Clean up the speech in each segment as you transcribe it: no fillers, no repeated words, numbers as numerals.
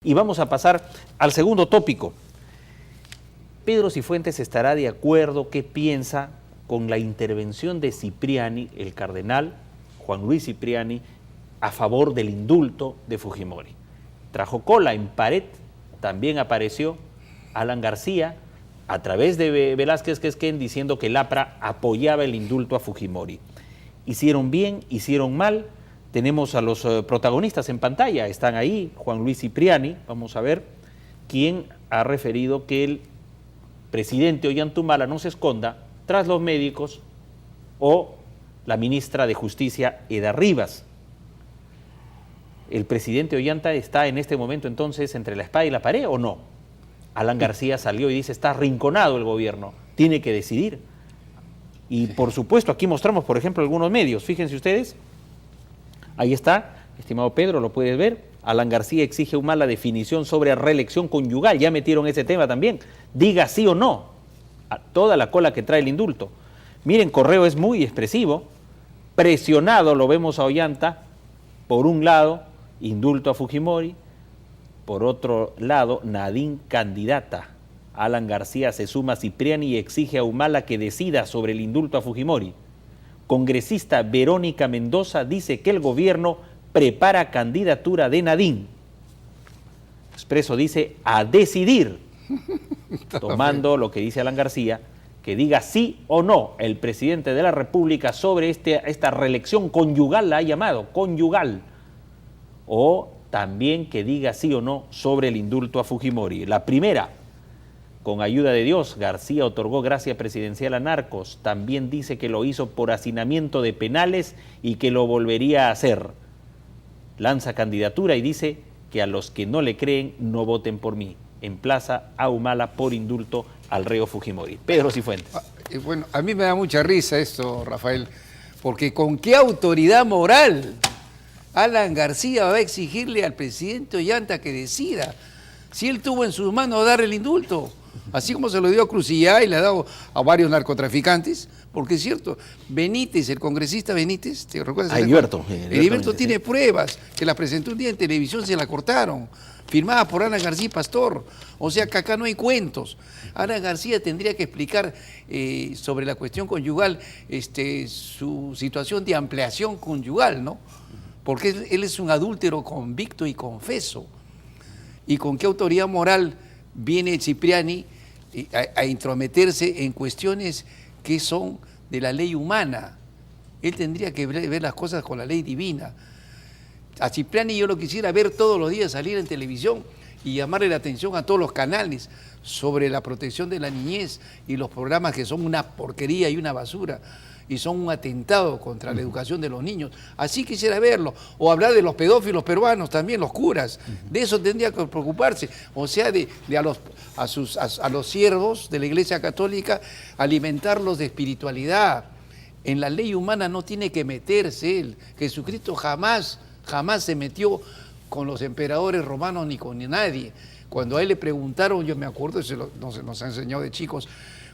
Y vamos a pasar al segundo tópico. Pedro Cifuentes estará de acuerdo, ¿qué piensa con la intervención de Cipriani, el cardenal Juan Luis Cipriani, a favor del indulto de Fujimori? Trajo cola en pared, también apareció Alan García a través de Velázquez Quesquén diciendo que el APRA apoyaba el indulto a Fujimori. ¿Hicieron bien? ¿Hicieron mal? Tenemos a los protagonistas en pantalla, están ahí, Juan Luis Cipriani, vamos a ver, quien ha referido que el presidente Ollantumala no se esconda tras los médicos o la ministra de Justicia Eda Rivas. ¿El presidente Ollanta está en este momento entonces entre la espada y la pared o no? Alan García salió y dice, está arrinconado el gobierno, tiene que decidir. Y por supuesto, aquí mostramos, por ejemplo, algunos medios, fíjense ustedes. Ahí está, estimado Pedro, lo puedes ver. Alan García exige una mala definición sobre reelección conyugal. Ya metieron ese tema también. Diga sí o no a toda la cola que trae el indulto. Miren, Correo es muy expresivo. Presionado lo vemos a Ollanta. Por un lado, indulto a Fujimori. Por otro lado, Nadine candidata. Alan García se suma a Cipriani y exige a Humala que decida sobre el indulto a Fujimori. Congresista Verónica Mendoza dice que el gobierno prepara candidatura de Nadine. Expreso dice a decidir, tomando lo que dice Alan García, que diga sí o no el presidente de la República sobre esta reelección conyugal, la ha llamado, conyugal, o también que diga sí o no sobre el indulto a Fujimori. La primera, con ayuda de Dios, García otorgó gracia presidencial a narcos. También dice que lo hizo por hacinamiento de penales y que lo volvería a hacer. Lanza candidatura y dice que a los que no le creen no voten por mí. Emplaza a Humala por indulto al reo Fujimori. Pedro Cifuentes. Bueno, a mí me da mucha risa esto, Rafael, porque ¿con qué autoridad moral Alan García va a exigirle al presidente Ollanta que decida si él tuvo en sus manos dar el indulto? Así como se lo dio a Cruzillá y le ha dado a varios narcotraficantes, porque es cierto, Benítez, el congresista Benítez, ¿te recuerdas? Heriberto tiene pruebas, que la presentó un día en televisión, se la cortaron, firmada por Alan García Pastor, o sea que acá no hay cuentos. Alan García tendría que explicar sobre la cuestión conyugal, su situación de ampliación conyugal, ¿no? Porque él es un adúltero convicto y confeso. ¿Y con qué autoridad moral viene Cipriani a intrometerse en cuestiones que son de la ley humana? Él tendría que ver las cosas con la ley divina. A Cipriani yo lo quisiera ver todos los días salir en televisión y llamarle la atención a todos los canales sobre la protección de la niñez y los programas que son una porquería y una basura y son un atentado contra la educación de los niños. Así quisiera verlo. O hablar de los pedófilos peruanos también, los curas. De eso tendría que preocuparse. O sea, a los siervos de la Iglesia Católica, alimentarlos de espiritualidad. En la ley humana no tiene que meterse él. Jesucristo jamás se metió con los emperadores romanos ni con nadie. Cuando a él le preguntaron, yo me acuerdo, nos ha enseñado de chicos,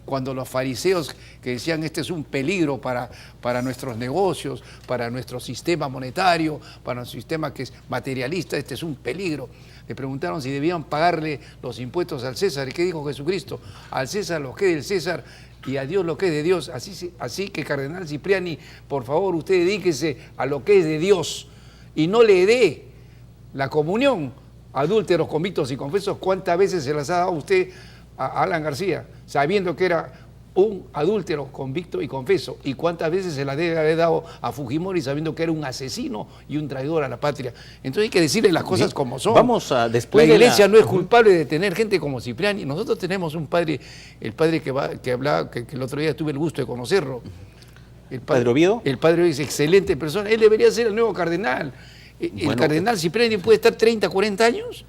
cuando los fariseos que decían este es un peligro para nuestros negocios, para nuestro sistema monetario, para nuestro sistema que es materialista, este es un peligro. Le preguntaron si debían pagarle los impuestos al César. ¿Y qué dijo Jesucristo? Al César lo que es del César y a Dios lo que es de Dios. Así que, Cardenal Cipriani, por favor, usted dedíquese a lo que es de Dios y no le dé la comunión a adúlteros, convictos y confesos. ¿Cuántas veces se las ha dado usted a Alan García, sabiendo que era un adúltero, convicto y confeso? ¿Y cuántas veces se la debe haber dado a Fujimori sabiendo que era un asesino y un traidor a la patria? Entonces hay que decirle las cosas como son. Vamos a después la Iglesia no es culpable de tener gente como Cipriani. Nosotros tenemos un padre, el padre que hablaba, que el otro día tuve el gusto de conocerlo. El padre Oviedo. El padre Oviedo es excelente persona. Él debería ser el nuevo cardenal. El cardenal Cipriani puede estar 30, 40 años.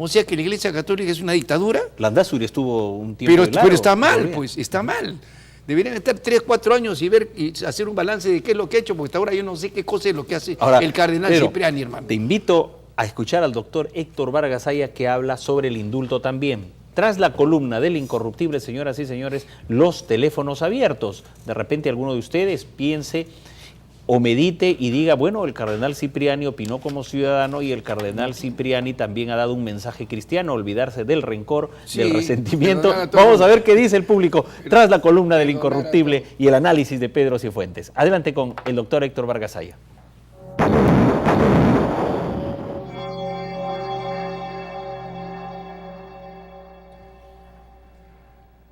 O sea que la Iglesia Católica es una dictadura. Landázuri estuvo un tiempo pero está mal, pues, está mal. Deberían estar 3, 4 años y hacer un balance de qué es lo que ha hecho, porque hasta ahora yo no sé qué cosa es lo que hace el cardenal Cipriani, hermano. Te invito a escuchar al doctor Héctor Vargas Aya, que habla sobre el indulto también. Tras la columna del incorruptible, señoras y señores, los teléfonos abiertos. De repente alguno de ustedes piense o medite y diga, bueno, el cardenal Cipriani opinó como ciudadano y el cardenal Cipriani también ha dado un mensaje cristiano, olvidarse del rencor, del resentimiento. Vamos a ver qué dice el público tras la columna del Incorruptible y el análisis de Pedro Cifuentes. Adelante con el doctor Héctor Vargas Aya.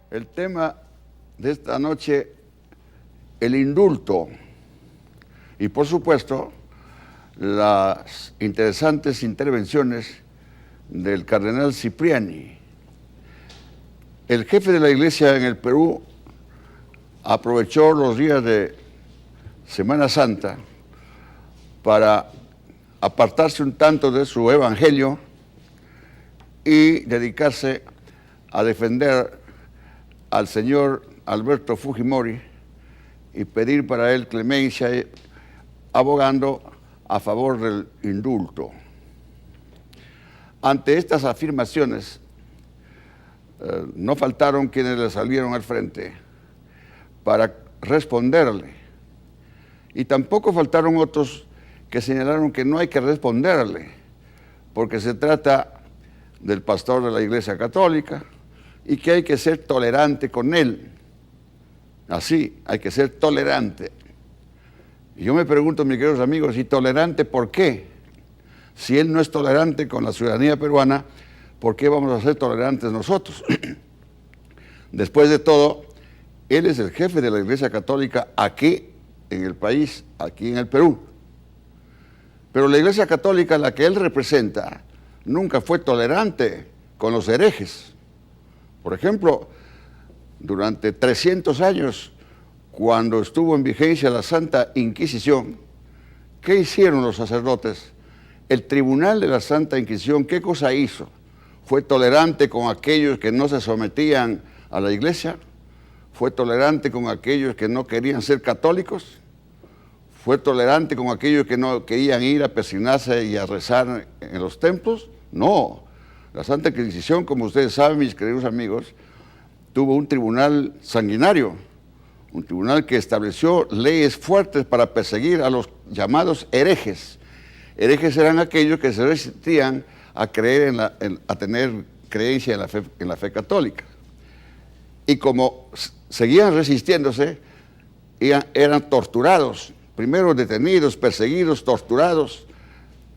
El tema de esta noche, el indulto y por supuesto las interesantes intervenciones del cardenal Cipriani. El jefe de la Iglesia en el Perú aprovechó los días de Semana Santa para apartarse un tanto de su evangelio y dedicarse a defender al señor Alberto Fujimori y pedir para él clemencia, abogando a favor del indulto. Ante estas afirmaciones, no faltaron quienes le salieron al frente para responderle, y tampoco faltaron otros que señalaron que no hay que responderle, porque se trata del pastor de la Iglesia Católica, y que hay que ser tolerante con él. Así, hay que ser tolerante. Y yo me pregunto, mis queridos amigos, ¿y tolerante por qué? Si él no es tolerante con la ciudadanía peruana, ¿por qué vamos a ser tolerantes nosotros? Después de todo, él es el jefe de la Iglesia Católica aquí en el país, aquí en el Perú. Pero la Iglesia Católica, la que él representa, nunca fue tolerante con los herejes. Por ejemplo, durante 300 años, cuando estuvo en vigencia la Santa Inquisición, ¿qué hicieron los sacerdotes? El Tribunal de la Santa Inquisición, ¿qué cosa hizo? ¿Fue tolerante con aquellos que no se sometían a la Iglesia? ¿Fue tolerante con aquellos que no querían ser católicos? ¿Fue tolerante con aquellos que no querían ir a persignarse y a rezar en los templos? No. La Santa Inquisición, como ustedes saben, mis queridos amigos, tuvo un tribunal sanguinario, un tribunal que estableció leyes fuertes para perseguir a los llamados herejes. Herejes eran aquellos que se resistían a creer a tener creencia en la fe católica. Y como seguían resistiéndose, eran torturados, primero detenidos, perseguidos, torturados,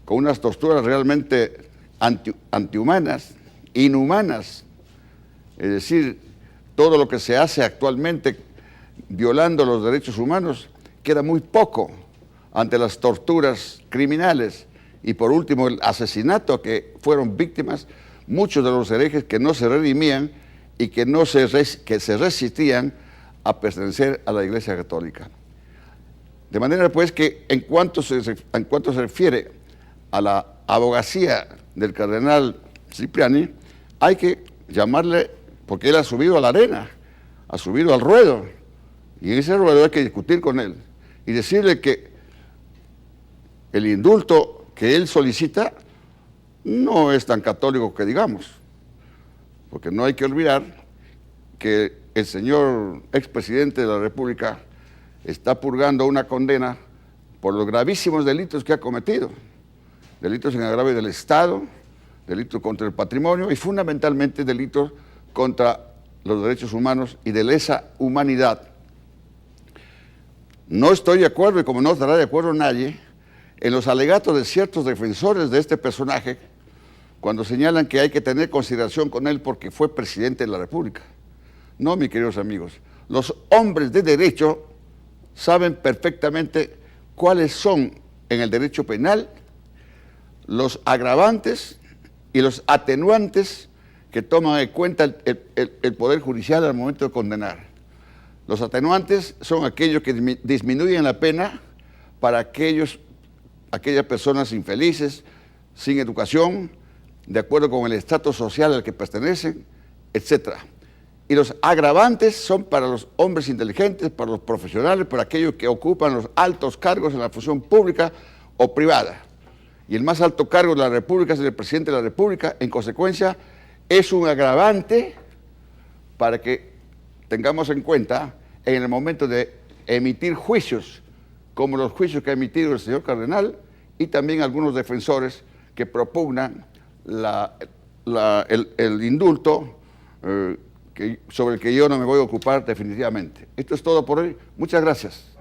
con unas torturas realmente antihumanas, inhumanas. Es decir, todo lo que se hace actualmente violando los derechos humanos queda muy poco ante las torturas criminales. Y por último, el asesinato que fueron víctimas muchos de los herejes que no se redimían y que se resistían a pertenecer a la Iglesia Católica. De manera pues que en cuanto se refiere a la abogacía del cardenal Cipriani, hay que llamarle, porque él ha subido a la arena, ha subido al ruedo, y en ese ruedo hay que discutir con él y decirle que el indulto que él solicita no es tan católico que digamos, porque no hay que olvidar que el señor expresidente de la República está purgando una condena por los gravísimos delitos que ha cometido. Delitos en agravio del Estado, delitos contra el patrimonio y fundamentalmente delitos contra los derechos humanos y de lesa humanidad. No estoy de acuerdo, y como no estará de acuerdo nadie, en los alegatos de ciertos defensores de este personaje cuando señalan que hay que tener consideración con él porque fue presidente de la República. No, mis queridos amigos, los hombres de derecho saben perfectamente cuáles son en el derecho penal los agravantes y los atenuantes que toman en cuenta el Poder Judicial al momento de condenar. Los atenuantes son aquellos que disminuyen la pena para aquellas personas infelices, sin educación, de acuerdo con el estatus social al que pertenecen, etc. Y los agravantes son para los hombres inteligentes, para los profesionales, para aquellos que ocupan los altos cargos en la función pública o privada. Y el más alto cargo de la República es el presidente de la República. En consecuencia, es un agravante para que tengamos en cuenta en el momento de emitir juicios como los juicios que ha emitido el señor cardenal y también algunos defensores que propugnan el indulto sobre el que yo no me voy a ocupar definitivamente. Esto es todo por hoy. Muchas gracias.